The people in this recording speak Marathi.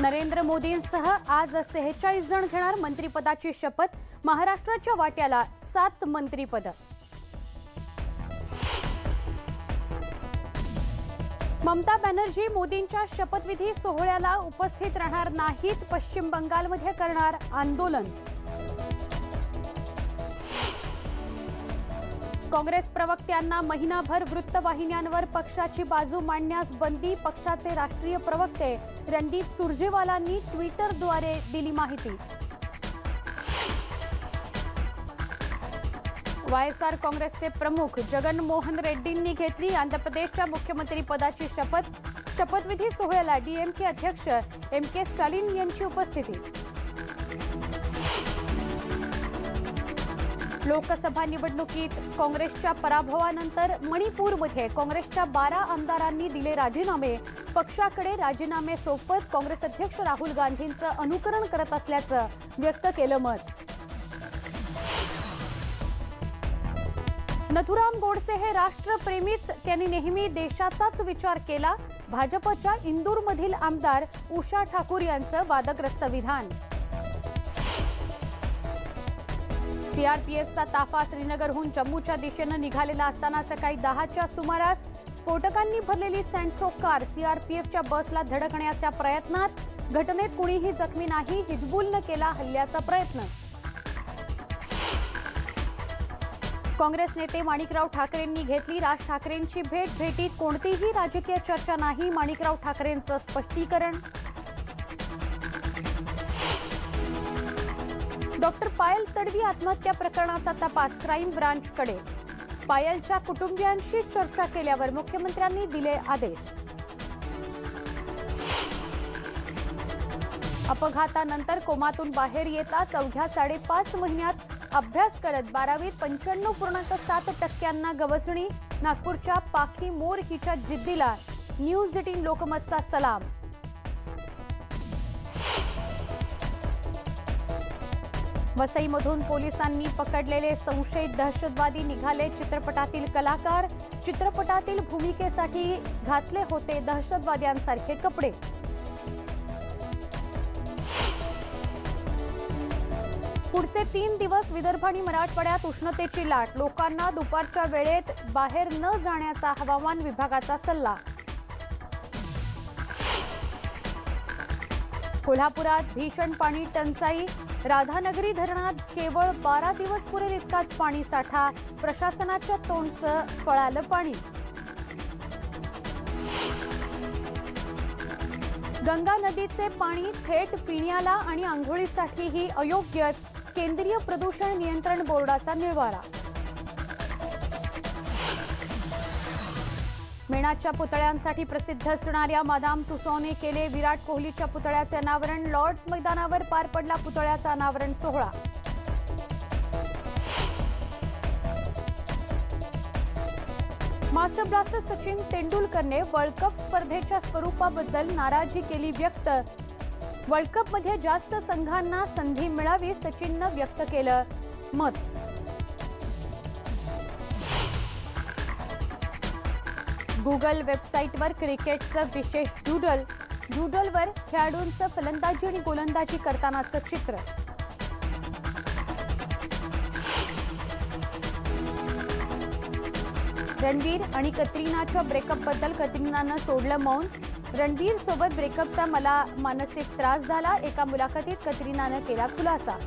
नरेंद्र मोदींसह आज 46 जण घेणार मंत्रिपदाची शपथ। महाराष्ट्राच्या वाट्याला 7 मंत्रिपद। ममता बॅनर्जी मोदींच्या शपथविधी सोहळ्याला उपस्थित राहणार नाहीत। पश्चिम बंगालमध्ये करणार आंदोलन। काँग्रेस प्रवक्त्यांना महिनाभर वृत्तवाहिन्यांवर पक्षाची बाजू मांडण्यास बंदी। पक्षाचे राष्ट्रीय प्रवक्ते रणदीप सुरजेवालांनी ट्विटरद्वारे दिली माहिती। वायएसआर काँग्रेसचे प्रमुख जगन मोहन रेड्डींनी घेतली आंध्र प्रदेशच्या मुख्यमंत्री पदाची शपथ। शपथविधी सोहळ्याला डीएमके अध्यक्ष एम.के. स्टॅलिन यांची उपस्थिती। लोकसभा निवडणुकीत काँग्रेसच्या पराभवानंतर मणिपूरमध्ये काँग्रेसच्या 12 आमदारांनी दिले राजीनामे। पक्षाकडे राजीनामे सोपत काँग्रेस अध्यक्ष राहुल गांधींचं अनुकरण करत असल्याचं व्यक्त केलं मत। नथुराम गोडसे हे राष्ट्रप्रेमीच, त्यांनी नेहमी देशाचाच विचार केला। भाजपच्या इंदूरमधील आमदार उषा ठाकूर यांचं वादग्रस्त विधान। सीआरपीएफचा ताफा श्रीनगरहून जम्मूच्या दिशेने निघालेला असताना सकाळी 10च्या सुमारास स्फोटकांनी भरलेली सेंट्रो कार सीआरपीएफच्या बसला धडकण्याच्या प्रयत्नात। घटनेत कुणीही जखमी नाही। हिजबुलनं केला हल्ल्याचा प्रयत्न। काँग्रेस नेते माणिकराव ठाकरेंनी घेतली राज ठाकरेंची भेट। भेटीत कोणतीही राजकीय चर्चा नाही। माणिकराव ठाकरेंचं स्पष्टीकरण। डॉक्टर पायल तडवी आत्महत्या प्रकरणाचा तपास क्राईम ब्रांचकडे। पायलच्या कुटुंबियांशी चर्चा केल्यावर मुख्यमंत्र्यांनी दिले आदेश। अपघातानंतर कोमातून बाहेर येता अवघ्या 5.5 महिन्यात अभ्यास करत 12वीत 95.7% गवसणी। नागपूरच्या पाखी मोर हिच्या जिद्दीला न्यूज 18 लोकमतचा सलाम। वसईमधून पोलिसांनी पकडलेले संशयित दहशतवादी निघाले चित्रपटातील कलाकार। चित्रपटातील भूमिकेसाठी घातले होते दहशतवाद्यांसारखे कपडे। पुढचे 3 दिवस विदर्भ आणि मराठवाड्यात उष्णतेची लाट। लोकांना दुपारच्या वेळेत बाहेर न जाण्याचा हवामान विभागाचा सल्ला। कोल्हापुरात भीषण पाणी टंचाई। राधानगरी धरणात केवळ 12 दिवस पुरेल इतकाच पाणी साठा। प्रशासनाच्या तोंडचं पळालं पाणी। गंगा नदीचे पाणी थेट पिण्याला आणि आंघोळीसाठीही अयोग्यच। केंद्रीय प्रदूषण नियंत्रण बोर्डाचा निर्वाळा। मेणाच्या पुतळ्यांसाठी प्रसिद्ध असणाऱ्या मादाम तुसौने केले विराट कोहलीच्या पुतळ्याचे अनावरण। लॉर्ड्स मैदानावर पार पडला पुतळ्याचा अनावरण सोहळा। मास्टर ब्लास्टर सचिन तेंडुलकरने वर्ल्ड कप स्पर्धेच्या स्वरूपाबद्दल नाराजी केली व्यक्त। वर्ल्ड कपमध्ये जास्त संघांना संधी मिळावी सचिननं व्यक्त केलं मत। गूगल वेबसाईटवर क्रिकेटचं विशेष डूडल। डूडलवर खेळाडूंचं फलंदाजी आणि गोलंदाजी करतानाचं चित्र। रणवीर आणि कतरिनाच्या ब्रेकअपबद्दल कतरिनानं सोडलं मौन। रणवीर सोबत ब्रेकअपचा मला मानसिक त्रास झाला। एका मुलाखतीत कतरिनानं केला खुलासा।